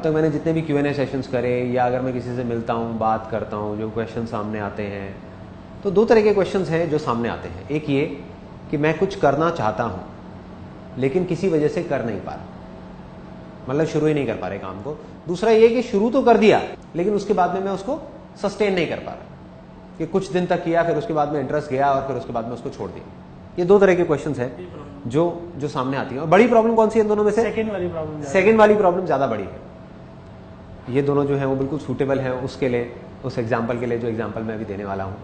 तक मैंने जितने भी Q&A सेशंस करे या अगर मैं किसी से मिलता हूँ, बात करता हूँ, जो क्वेश्चन सामने आते हैं, तो दो तरह के क्वेश्चंस हैं जो सामने आते हैं। एक ये कि मैं कुछ करना चाहता हूँ लेकिन किसी वजह से कर नहीं पा रहा, मतलब शुरू ही नहीं कर पा रहे काम को। दूसरा ये कि शुरू तो कर दिया लेकिन उसके बाद में मैं उसको सस्टेन नहीं कर पा रहा, कि कुछ दिन तक किया फिर उसके बाद में इंटरेस्ट गया और फिर उसके बाद में उसको छोड़ दिया। ये दो तरह के क्वेश्चंस हैं जो सामने आती है। और बड़ी प्रॉब्लम कौन सी है इन दोनों में से? सेकंड वाली प्रॉब्लम ज्यादा बड़ी है। ये दोनों जो है वो बिल्कुल सूटेबल है उसके लिए, उस एग्जाम्पल के लिए जो एग्जाम्पल मैं अभी देने वाला हूँ।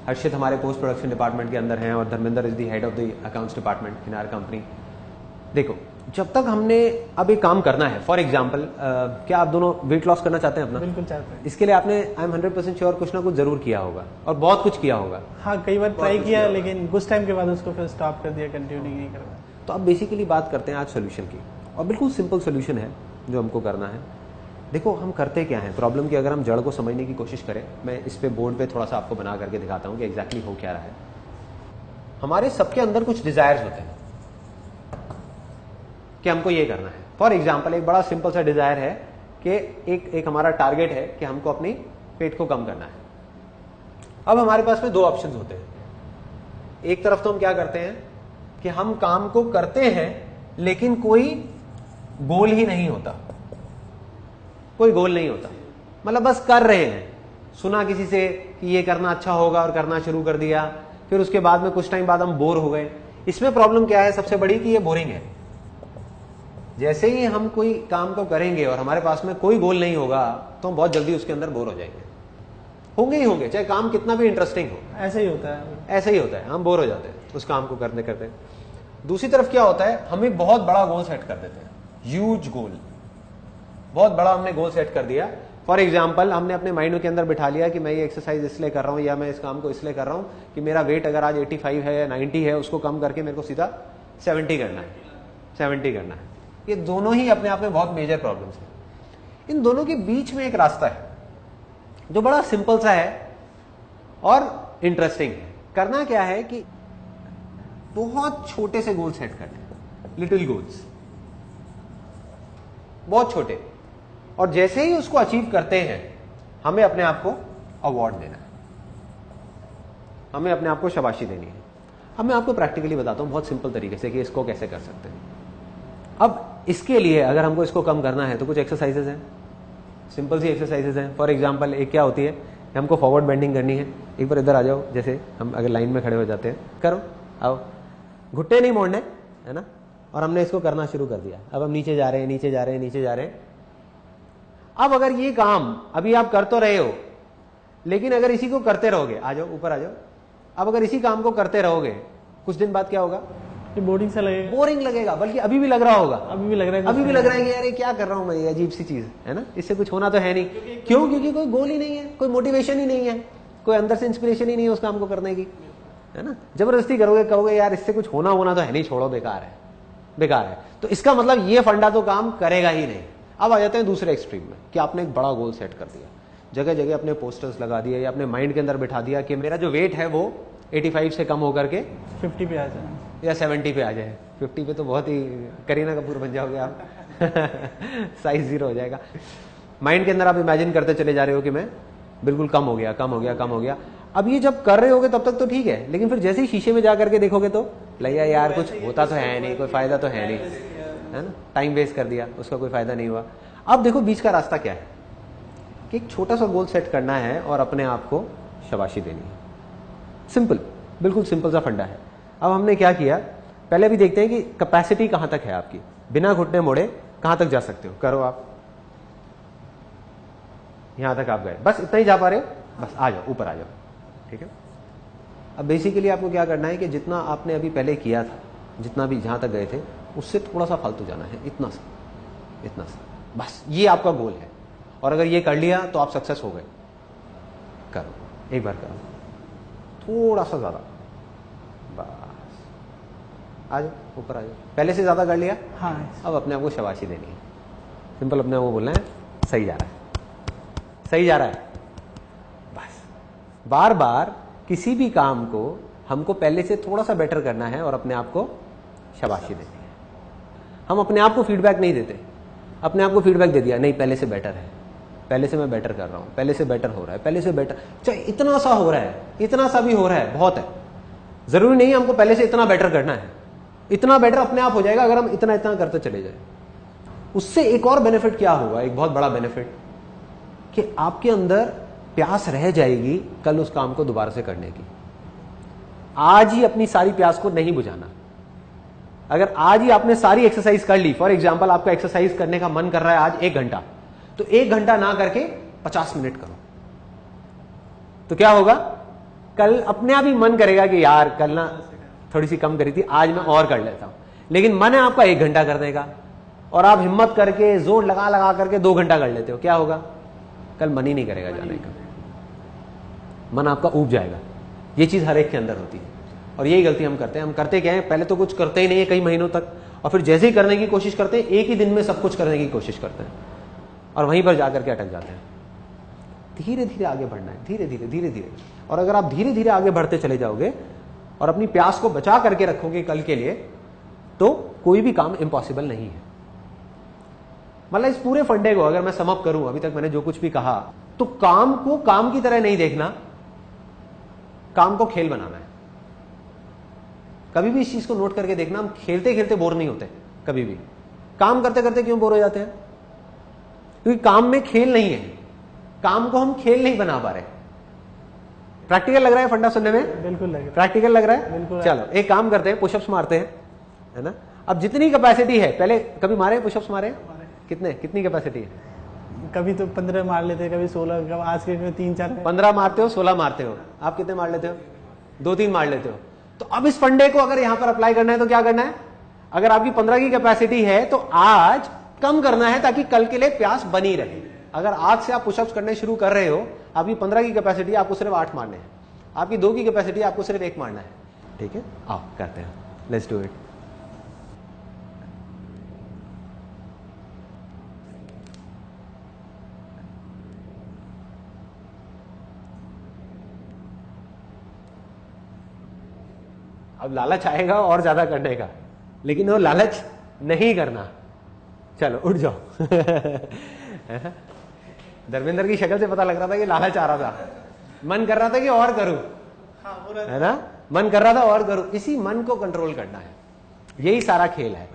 हर्षित हमारे पोस्ट प्रोडक्शन डिपार्टमेंट के अंदर हैं और Dharmendra is the head of the accounts department in our company. देखो, जब तक हमने अब एक काम करना है, फॉर एग्जाम्पल क्या आप दोनों वेट लॉस करना चाहते हैं अपना? बिल्कुल चाहते हैं। इसके लिए आपने आई एम 100% श्योर कुछ ना कुछ जरूर किया होगा और बहुत कुछ किया होगा। हाँ, कई बार ट्राई किया लेकिन कुछ टाइम के बाद उसको फिर स्टॉप कर दिया, कंटिन्यू नहीं कर पाया। तो अब बेसिकली बात करते हैं आज सोल्यूशन की, और बिल्कुल सिंपल सोल्यूशन है जो हमको करना है। देखो, हम करते क्या है, प्रॉब्लम की अगर हम जड़ को समझने की कोशिश करें, मैं इस पे बोर्ड पे थोड़ा सा आपको बना करके दिखाता हूँ कि एग्जैक्टली हो क्या रहा है। हमारे सबके अंदर कुछ डिजायर्स होते हैं कि हमको ये करना है। फॉर एग्जाम्पल एक बड़ा सिंपल सा डिजायर है कि एक हमारा टारगेट है कि हमको अपनी पेट को कम करना है। अब हमारे पास में दो ऑप्शंस होते हैं। एक तरफ तो हम क्या करते हैं कि हम काम को करते हैं लेकिन कोई गोल ही नहीं होता, कोई गोल नहीं होता, मतलब बस कर रहे हैं। सुना किसी से कि ये करना अच्छा होगा और करना शुरू कर दिया, फिर उसके बाद में कुछ टाइम बाद हम बोर हो गए। इसमें प्रॉब्लम क्या है सबसे बड़ी, कि ये बोरिंग है। जैसे ही हम कोई काम को करेंगे और हमारे पास में कोई गोल नहीं होगा तो हम बहुत जल्दी उसके अंदर बोर हो जाएंगे, होंगे ही होंगे, चाहे काम कितना भी इंटरेस्टिंग हो। ऐसे ही होता है, ऐसा ही होता है, हम बोर हो जाते हैं उस काम को करते करते। दूसरी तरफ क्या होता है, हम एक बहुत बड़ा गोल सेट कर देते हैं, ह्यूज गोल, बहुत बड़ा हमने गोल सेट कर दिया। फॉर एग्जाम्पल हमने अपने माइंड के अंदर बिठा लिया कि मैं ये एक्सरसाइज इसलिए कर रहा हूं या मैं इस काम को इसलिए कर रहा हूं कि मेरा वेट अगर आज 85 है या 90 है, उसको कम करके मेरे को सीधा 70 करना है, 70 करना है। ये दोनों ही अपने आप में बहुत मेजर प्रॉब्लम्स हैं। इन दोनों के बीच में एक रास्ता है जो बड़ा सिंपल सा है और इंटरेस्टिंग है। करना क्या है कि बहुत छोटे से गोल सेट करने, लिटिल गोल्स, बहुत छोटे, और जैसे ही उसको अचीव करते हैं हमें अपने आप को अवार्ड देना है, हमें अपने आप को शाबाशी देनी है। अब मैं आपको प्रैक्टिकली बताता हूं बहुत सिंपल तरीके से कि इसको कैसे कर सकते हैं। अब इसके लिए अगर हमको इसको कम करना है तो कुछ एक्सरसाइजेज हैं, सिंपल सी एक्सरसाइजेज हैं। फॉर एग्जांपल एक क्या होती है, हमको फॉरवर्ड बेंडिंग करनी है। एक बार इधर आ जाओ, जैसे हम अगर लाइन में खड़े हो जाते हैं, करो, आओ, घुट्टे नहीं मोड़ने, है ना। और हमने इसको करना शुरू कर दिया। अब हम नीचे जा रहे हैं, नीचे जा रहे हैं, नीचे जा रहे हैं। अब अगर ये काम अभी आप कर तो रहे हो, लेकिन अगर इसी को करते रहोगे, आ जाओ ऊपर आ जाओ, अब अगर इसी काम को करते रहोगे कुछ दिन बाद क्या होगा, बोरिंग सा लगेगा, बोरिंग लगेगा, बल्कि अभी भी लग रहा होगा, अभी भी लग रहा है, अभी भी लग रहा है कि यार ये क्या कर रहा हूं मैं, ये अजीब सी चीज है ना, इससे कुछ होना तो है नहीं। क्यों? क्योंकि कोई गोल ही नहीं है, कोई मोटिवेशन ही नहीं है, कोई अंदर से इंस्पिरेशन ही नहीं है उस काम को करने की, है ना। जबरदस्ती करोगे, कहोगे यार इससे कुछ होना तो है नहीं, छोड़ो, बेकार है, बेकार है। तो इसका मतलब ये फंडा तो काम करेगा ही नहीं। अब आ जाते हैं दूसरे एक्सट्रीम में कि आपने एक बड़ा गोल सेट कर दिया, जगह जगह अपने पोस्टर्स लगा दिए या अपने माइंड के अंदर बिठा दिया कि मेरा जो वेट है वो 85 से कम होकर के 50 पे आ जाए या 70 पे आ जाए। 50 पे तो बहुत ही करीना कपूर बन जाओगे आप साइज 0 हो जाएगा। माइंड के अंदर आप इमेजिन करते चले जा रहे हो कि मैं बिल्कुल कम हो गया, कम हो गया, कम हो गया। अब ये जब कर रहे होगे तब तक तो ठीक है, लेकिन फिर जैसे ही शीशे में जा करके देखोगे तो लगेगा यार कुछ होता तो है नहीं, कोई फायदा तो है नहीं, है ना, टाइम वेस्ट कर दिया, उसका कोई फायदा नहीं हुआ। अब देखो बीच का रास्ता क्या है कि एक छोटा सा गोल सेट करना है और अपने आप को शाबाशी देनी है। सिंपल, बिल्कुल सिंपल सा फंडा है। अब हमने क्या किया, पहले भी देखते हैं कि कैपेसिटी कहां तक है आपकी, बिना घुटने मोड़े कहां तक जा सकते हो। करो, आप यहां तक आप गए, बस इतना ही जा पा रहे हो, बस आ जाओ, ऊपर आ जाओ, ठीक है। अब बेसिकली आपको क्या करना है कि जितना आपने अभी पहले किया था, जितना भी जहां तक गए थे, उससे थोड़ा सा फालतू जाना है, इतना सा, इतना सा, बस ये आपका गोल है। और अगर ये कर लिया तो आप सक्सेस हो गए। करो, एक बार करो, थोड़ा सा ज्यादा, बस आ जाओ, ऊपर आ जाओ। पहले से ज्यादा कर लिया, हाँ। अब अपने आप को शाबाशी देनी है। सिंपल अपने आप को बोलना है सही जा रहा है, सही जा रहा है। बस बार बार किसी भी काम को हमको पहले से थोड़ा सा बेटर करना है और अपने आप को शाबाशी देनी है। हम अपने आप को फीडबैक नहीं देते, अपने आप को फीडबैक दे दिया, नहीं पहले से बेटर है, पहले से मैं बेटर कर रहा हूं, पहले से बेटर हो रहा है, पहले से बेटर, चाहे इतना सा हो रहा है, इतना सा भी हो रहा है, बहुत है। जरूरी नहीं है हमको पहले से इतना बेटर करना है, इतना बेटर अपने आप हो जाएगा अगर हम इतना इतना करते चले जाए। उससे एक और बेनिफिट क्या होगा, एक बहुत बड़ा बेनिफिट, कि आपके अंदर प्यास रह जाएगी कल उस काम को दोबारा से करने की। आज ही अपनी सारी प्यास को नहीं बुझाना। अगर आज ही आपने सारी एक्सरसाइज कर ली, फॉर एग्जांपल आपका एक्सरसाइज करने का मन कर रहा है आज 1 घंटा, तो 1 घंटा ना करके 50 मिनट करो, तो क्या होगा, कल अपने आप ही मन करेगा कि यार कल ना थोड़ी सी कम करी थी, आज मैं और कर लेता हूं। लेकिन मन है आपका 1 घंटा करने का, और आप हिम्मत करके जोर लगा लगा करके 2 घंटा कर लेते हो, क्या होगा, कल मन ही नहीं करेगा जाने का, मन आपका ऊब जाएगा। ये चीज हर एक के अंदर होती है, और यही गलती हम करते हैं। हम करते क्या है, पहले तो कुछ करते ही नहीं है कई महीनों तक, और फिर जैसे ही करने की कोशिश करते हैं, एक ही दिन में सब कुछ करने की कोशिश करते हैं, और वहीं पर जाकर के अटक जाते हैं। धीरे धीरे आगे बढ़ना है, धीरे धीरे धीरे धीरे। और अगर आप धीरे धीरे आगे बढ़ते चले जाओगे और अपनी प्यास को बचा करके रखोगे कल के लिए, तो कोई भी काम इम्पॉसिबल नहीं है। मतलब इस पूरे फंडे को अगर मैं सम अप करूं, अभी तक मैंने जो कुछ भी कहा, तो काम को काम की तरह नहीं देखना, काम को खेल बनाना है। कभी भी इस चीज को नोट करके देखना, हम खेलते खेलते बोर नहीं होते कभी भी। काम करते करते क्यों बोर हो जाते हैं, क्योंकि काम में खेल नहीं है, काम को हम खेल नहीं बना पा रहे। प्रैक्टिकल लग रहा है फंडा सुनने में? बिल्कुल लग रहा है। प्रैक्टिकल लग रहा है? बिल्कुल। चलो एक काम करते हैं, पुशअप्स मारते हैं, है ना। अब जितनी कैपेसिटी है, पहले कभी मारे पुशअप्स मारे? कितनी कैपेसिटी है? कभी तो 15 मार लेते हैं, कभी 16, कभी आज के 3-4। 15 मारते हो, 16 मारते हो, आप कितने मार लेते हो? 2-3 मार लेते हो। तो अब इस फंडे को अगर यहां पर अप्लाई करना है तो क्या करना है, अगर आपकी 15 की कैपेसिटी है तो आज कम करना है ताकि कल के लिए प्यास बनी रहे। अगर आज से आप पुशअप्स करने शुरू कर रहे हो, आपकी 15 की कैपेसिटी आपको सिर्फ 8 मारने हैं, आपकी 2 की कैपेसिटी आपको सिर्फ 1 मारना है। ठीक है, आओ करते हैं, लेट्स डू इट। अब लालच आएगा और ज्यादा करने का, लेकिन वो लालच नहीं करना। चलो उठ जाओ। धर्मेंद्र की शक्ल से पता लग रहा था कि लालच आ रहा था, मन कर रहा था कि और करूं, है ना, मन कर रहा था और करूं। इसी मन को कंट्रोल करना है, यही सारा खेल है।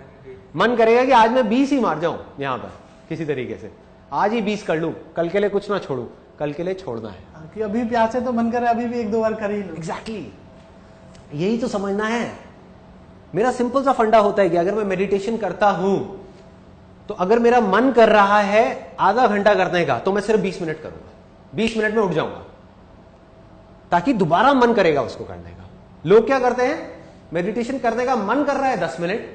मन करेगा कि आज मैं 20 ही मार जाऊं यहां पर किसी तरीके से, आज ही 20 कर लूं, कल के लिए कुछ ना छोड़ू, कल के लिए छोड़ना है। कि अभी प्यास है तो मन करे अभी भी 1-2 बार कर ही लो। एग्जैक्टली, यही तो समझना है। मेरा सिंपल सा फंडा होता है कि अगर मैं मेडिटेशन करता हूं तो अगर मेरा मन कर रहा है आधा घंटा करने का, तो मैं सिर्फ 20 मिनट करूंगा, 20 मिनट में उठ जाऊंगा, ताकि दोबारा मन करेगा उसको करने का। लोग क्या करते हैं, मेडिटेशन करने का मन कर रहा है 10 मिनट,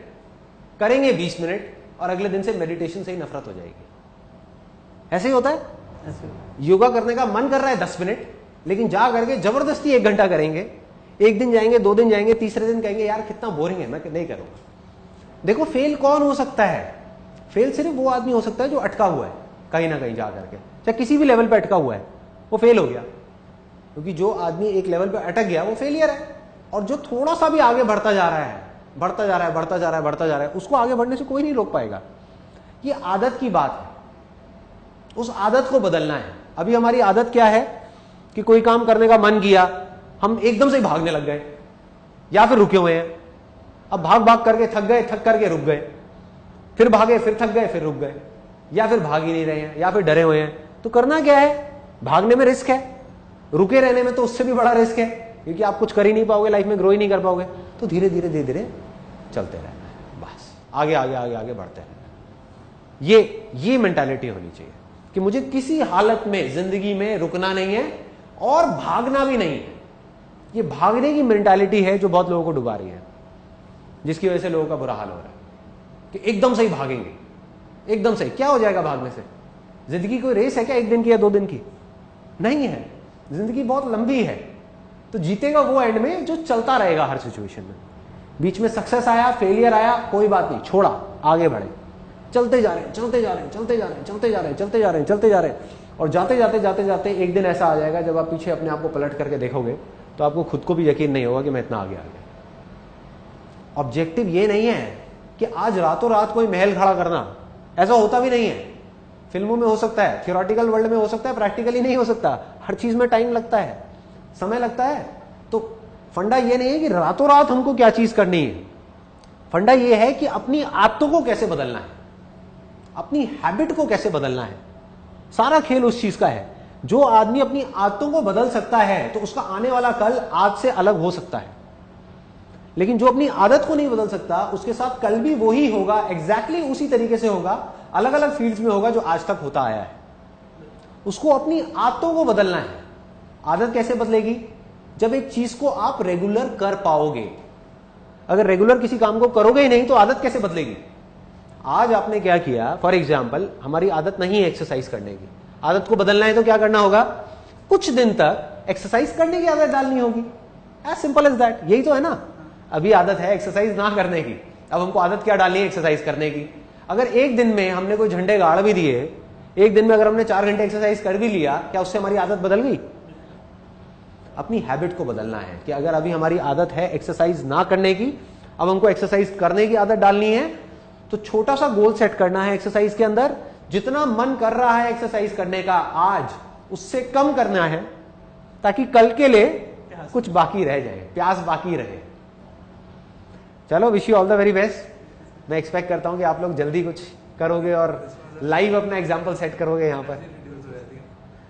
करेंगे 20 मिनट, और अगले दिन से मेडिटेशन से ही नफरत हो जाएगी। ऐसे ही होता है। योगा करने का मन कर रहा है 10 मिनट, लेकिन जा करके जबरदस्ती 1 घंटा करेंगे, 1 दिन जाएंगे, 2 दिन जाएंगे, तीसरे दिन कहेंगे यार कितना बोरिंग है, मैं नहीं करूंगा। देखो फेल कौन हो सकता है, फेल सिर्फ वो आदमी हो सकता है जो अटका हुआ है कहीं ना कहीं जा करके, चाहे किसी भी लेवल पे अटका हुआ है, वो फेल हो गया। क्योंकि जो आदमी एक लेवल पे अटक गया वो फेलियर है, और जो थोड़ा सा भी आगे बढ़ता जा रहा है, बढ़ता जा रहा है, बढ़ता जा रहा है, बढ़ता जा रहा है, उसको आगे बढ़ने से कोई नहीं रोक पाएगा। ये आदत की बात है, उस आदत को बदलना है। अभी हमारी आदत क्या है कि कोई काम करने का मन किया, हम एकदम से भागने लग गए, या फिर रुके हुए हैं। अब भाग भाग करके थक गए, थक करके रुक गए, फिर भागे, फिर थक गए, फिर रुक गए, या फिर भाग ही नहीं रहे हैं, या फिर डरे हुए हैं। तो करना क्या है, भागने में रिस्क है, रुके रहने में तो उससे भी बड़ा रिस्क है, क्योंकि आप कुछ कर ही नहीं पाओगे, लाइफ में ग्रो ही नहीं कर पाओगे। तो धीरे धीरे धीरे धीरे चलते रहना है, बस आगे आगे आगे आगे बढ़ते रहना है। ये मेंटालिटी होनी चाहिए कि मुझे किसी हालत में जिंदगी में रुकना नहीं है और भागना भी नहीं है। ये भागने की मेंटालिटी है जो बहुत लोगों को डुबा रही है, जिसकी वजह से लोगों का बुरा हाल हो रहा है कि एकदम से ही भागेंगे, एकदम से क्या हो जाएगा भागने से। जिंदगी कोई रेस है क्या 1 दिन की या 2 दिन की? नहीं है, जिंदगी बहुत लंबी है। तो जीतेगा वो एंड में जो चलता रहेगा हर सिचुएशन में। बीच में सक्सेस आया, फेलियर आया, कोई बात नहीं, छोड़ा, आगे बढ़े, चलते जा रहे हैं, चलते जा रहे हैं, चलते जा रहे हैं, चलते जा रहे हैं, चलते जा रहे हैं, चलते जा रहे हैं। और जाते जाते जाते जाते एक दिन ऐसा आ जाएगा जब आप पीछे अपने आप को पलट करके देखोगे तो आपको खुद को भी यकीन नहीं होगा कि मैं इतना आगे आ गया। ऑब्जेक्टिव ये नहीं है कि आज रातों रात कोई महल खड़ा करना, ऐसा होता भी नहीं है। फिल्मों में हो सकता है, थियोरेटिकल वर्ल्ड में हो सकता है, प्रैक्टिकली नहीं हो सकता। हर चीज में टाइम लगता है, समय लगता है। तो फंडा ये नहीं है कि रातों रात हमको क्या चीज करनी है। फंडा ये है कि अपनी आदतों को कैसे बदलना है, अपनी हैबिट को कैसे बदलना है। सारा खेल उस चीज का है। जो आदमी अपनी आदतों को बदल सकता है तो उसका आने वाला कल आज से अलग हो सकता है। लेकिन जो अपनी आदत को नहीं बदल सकता, उसके साथ कल भी वही होगा, एग्जैक्टली उसी तरीके से होगा, अलग अलग फील्ड्स में होगा जो आज तक होता आया है। उसको अपनी आदतों को बदलना है। आदत कैसे बदलेगी? जब एक चीज को आप रेगुलर कर पाओगे। अगर रेगुलर किसी काम को करोगे ही नहीं तो आदत कैसे बदलेगी? आज आपने क्या किया, फॉर एग्जाम्पल हमारी आदत नहीं है एक्सरसाइज करने की। आदत को बदलना है तो क्या करना होगा? कुछ दिन तक एक्सरसाइज करने की आदत डालनी होगी। As simple as that. यही तो है ना। अभी आदत है एक्सरसाइज ना करने की, अब हमको आदत क्या डालनी है? एक्सरसाइज करने की। अगर एक दिन में हमने कोई झंडे गाड़ भी दिए, एक दिन में अगर हमने 4 घंटे एक्सरसाइज कर भी लिया, क्या उससे हमारी आदत बदल गई? अपनी हैबिट को बदलना है कि अगर अभी हमारी आदत है एक्सरसाइज ना करने की, अब हमको एक्सरसाइज करने की आदत डालनी है, तो छोटा सा गोल सेट करना है एक्सरसाइज के अंदर। जितना मन कर रहा है एक्सरसाइज करने का आज, उससे कम करना है, ताकि कल के लिए कुछ बाकी रह जाए, प्यास बाकी रहे। चलो, wish you all the very best. मैं एक्सपेक्ट करता हूं कि आप लोग जल्दी कुछ करोगे और लाइव अपना एग्जाम्पल सेट करोगे यहाँ पर।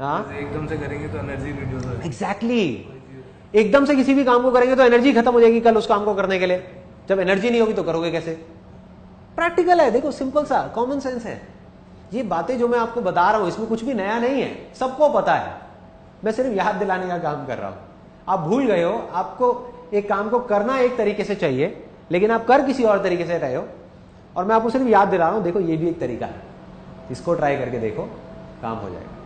हाँ, एकदम से करेंगे तो एनर्जी रिड्यूस हो जाएगी। एग्जैक्टली। एकदम से किसी भी काम को करेंगे तो एनर्जी खत्म हो जाएगी कल उस काम को करने के लिए। जब एनर्जी नहीं होगी तो करोगे कैसे? प्रैक्टिकल है, देखो, सिंपल सा कॉमन सेंस है। ये बातें जो मैं आपको बता रहा हूं, इसमें कुछ भी नया नहीं है, सबको पता है। मैं सिर्फ याद दिलाने का काम कर रहा हूं। आप भूल गए हो, आपको एक काम को करना एक तरीके से चाहिए, लेकिन आप कर किसी और तरीके से रहे हो, और मैं आपको सिर्फ याद दिला रहा हूं, देखो ये भी एक तरीका है, इसको ट्राई करके देखो, काम हो जाएगा।